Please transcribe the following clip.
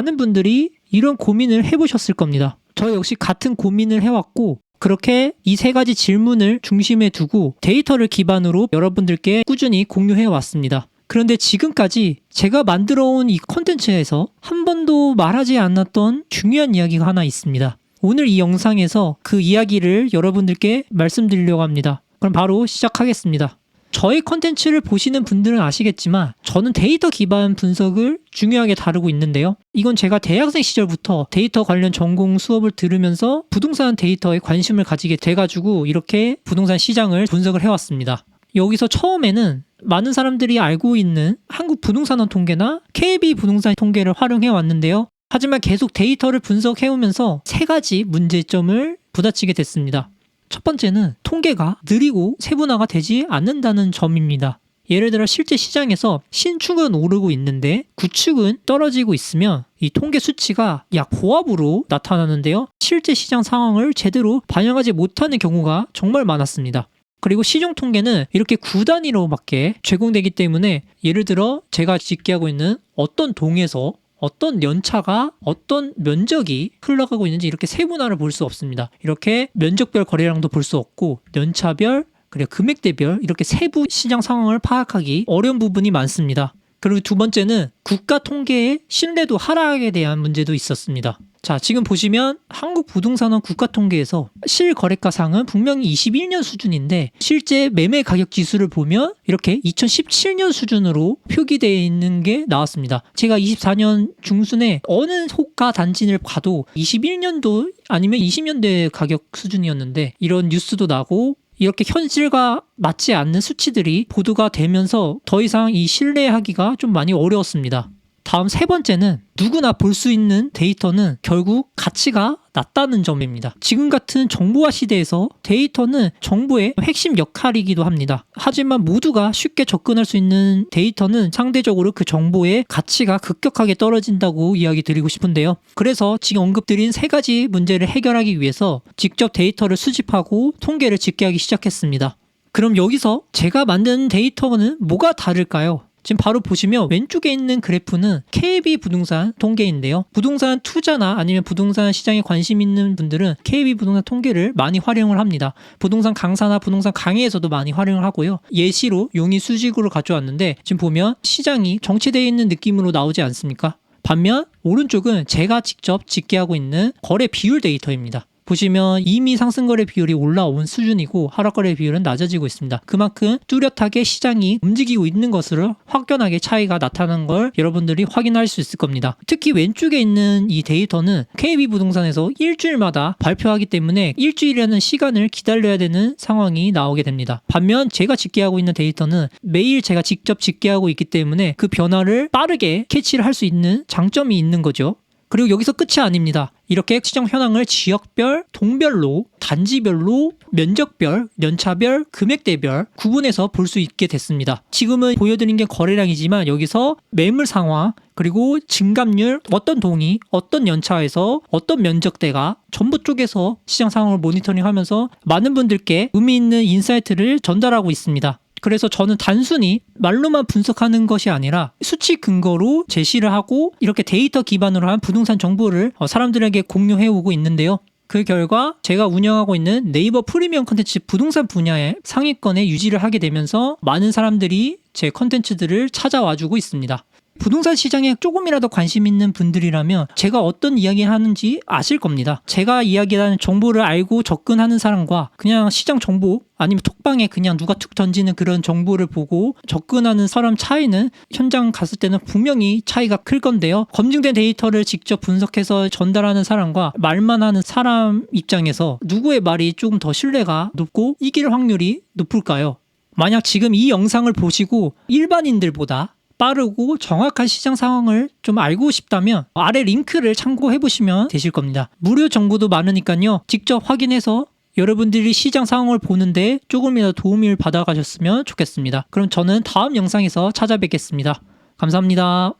많은 분들이 이런 고민을 해보셨을 겁니다. 저 역시 같은 고민을 해왔고 그렇게 이 세 가지 질문을 중심에 두고 데이터를 기반으로 여러분들께 꾸준히 공유해 왔습니다. 그런데 지금까지 제가 만들어온 이 콘텐츠에서 한 번도 말하지 않았던 중요한 이야기가 하나 있습니다. 오늘 이 영상에서 그 이야기를 여러분들께 말씀드리려고 합니다. 그럼 바로 시작하겠습니다. 저의 콘텐츠를 보시는 분들은 아시겠지만 저는 데이터 기반 분석을 중요하게 다루고 있는데요. 이건 제가 대학생 시절부터 데이터 관련 전공 수업을 들으면서 부동산 데이터에 관심을 가지게 돼가지고 이렇게 부동산 시장을 분석을 해왔습니다. 여기서 처음에는 많은 사람들이 알고 있는 한국 부동산원 통계나 KB 부동산 통계를 활용해 왔는데요. 하지만 계속 데이터를 분석해오면서 세 가지 문제점을 부딪히게 됐습니다. 첫 번째는 통계가 느리고 세분화가 되지 않는다는 점입니다. 예를 들어 실제 시장에서 신축은 오르고 있는데 구축은 떨어지고 있으면 이 통계 수치가 약보합으로 나타나는데요. 실제 시장 상황을 제대로 반영하지 못하는 경우가 정말 많았습니다. 그리고 시중 통계는 이렇게 구 단위로밖에 제공되기 때문에 예를 들어 제가 집계하고 있는 어떤 동에서 어떤 연차가 어떤 면적이 흘러가고 있는지 이렇게 세분화를 볼 수 없습니다. 이렇게 면적별 거래량도 볼 수 없고 연차별 그리고 금액대별 이렇게 세부 시장 상황을 파악하기 어려운 부분이 많습니다. 그리고 두 번째는 국가 통계의 신뢰도 하락에 대한 문제도 있었습니다. 자, 지금 보시면 한국부동산원 국가통계에서 실거래가상은 분명히 21년 수준인데 실제 매매 가격 지수를 보면 이렇게 2017년 수준으로 표기되어 있는 게 나왔습니다. 제가 24년 중순에 어느 호가 단지를 봐도 21년도 아니면 20년대 가격 수준이었는데 이런 뉴스도 나고 이렇게 현실과 맞지 않는 수치들이 보도가 되면서 더 이상 이 신뢰하기가 좀 많이 어려웠습니다. 다음 세 번째는 누구나 볼 수 있는 데이터는 결국 가치가 낮다는 점입니다. 지금 같은 정보화 시대에서 데이터는 정보의 핵심 역할이기도 합니다. 하지만 모두가 쉽게 접근할 수 있는 데이터는 상대적으로 그 정보의 가치가 급격하게 떨어진다고 이야기 드리고 싶은데요. 그래서 지금 언급드린 세 가지 문제를 해결하기 위해서 직접 데이터를 수집하고 통계를 집계하기 시작했습니다. 그럼 여기서 제가 만든 데이터는 뭐가 다를까요? 지금 바로 보시면 왼쪽에 있는 그래프는 KB 부동산 통계인데요. 부동산 투자나 아니면 부동산 시장에 관심 있는 분들은 KB 부동산 통계를 많이 활용을 합니다. 부동산 강사나 부동산 강의에서도 많이 활용을 하고요. 예시로 용의 수직으로 가져왔는데 지금 보면 시장이 정체되어 있는 느낌으로 나오지 않습니까? 반면 오른쪽은 제가 직접 집계하고 있는 거래 비율 데이터입니다. 보시면 이미 상승거래 비율이 올라온 수준이고 하락거래 비율은 낮아지고 있습니다. 그만큼 뚜렷하게 시장이 움직이고 있는 것으로 확연하게 차이가 나타나는 걸 여러분들이 확인할 수 있을 겁니다. 특히 왼쪽에 있는 이 데이터는 KB부동산에서 일주일마다 발표하기 때문에 일주일이라는 시간을 기다려야 되는 상황이 나오게 됩니다. 반면 제가 집계하고 있는 데이터는 매일 제가 직접 집계하고 있기 때문에 그 변화를 빠르게 캐치를 할 수 있는 장점이 있는 거죠. 그리고 여기서 끝이 아닙니다. 이렇게 시장 현황을 지역별, 동별로, 단지별로, 면적별, 연차별, 금액대별 구분해서 볼 수 있게 됐습니다. 지금은 보여드린 게 거래량이지만 여기서 매물 상황, 그리고 증감률, 어떤 동이, 어떤 연차에서 어떤 면적대가 전부 쪽에서 시장 상황을 모니터링하면서 많은 분들께 의미 있는 인사이트를 전달하고 있습니다. 그래서 저는 단순히 말로만 분석하는 것이 아니라 수치 근거로 제시를 하고 이렇게 데이터 기반으로 한 부동산 정보를 사람들에게 공유해오고 있는데요. 그 결과 제가 운영하고 있는 네이버 프리미엄 콘텐츠 부동산 분야의 상위권에 유지를 하게 되면서 많은 사람들이 제 콘텐츠들을 찾아와주고 있습니다. 부동산 시장에 조금이라도 관심 있는 분들이라면 제가 어떤 이야기를 하는지 아실 겁니다. 제가 이야기하는 정보를 알고 접근하는 사람과 그냥 시장 정보 아니면 톡방에 그냥 누가 툭 던지는 그런 정보를 보고 접근하는 사람 차이는 현장 갔을 때는 분명히 차이가 클 건데요. 검증된 데이터를 직접 분석해서 전달하는 사람과 말만 하는 사람 입장에서 누구의 말이 조금 더 신뢰가 높고 이길 확률이 높을까요? 만약 지금 이 영상을 보시고 일반인들보다 빠르고 정확한 시장 상황을 좀 알고 싶다면 아래 링크를 참고해 보시면 되실 겁니다. 무료 정보도 많으니까요. 직접 확인해서 여러분들이 시장 상황을 보는데 조금이라도 도움을 받아가셨으면 좋겠습니다. 그럼 저는 다음 영상에서 찾아뵙겠습니다. 감사합니다.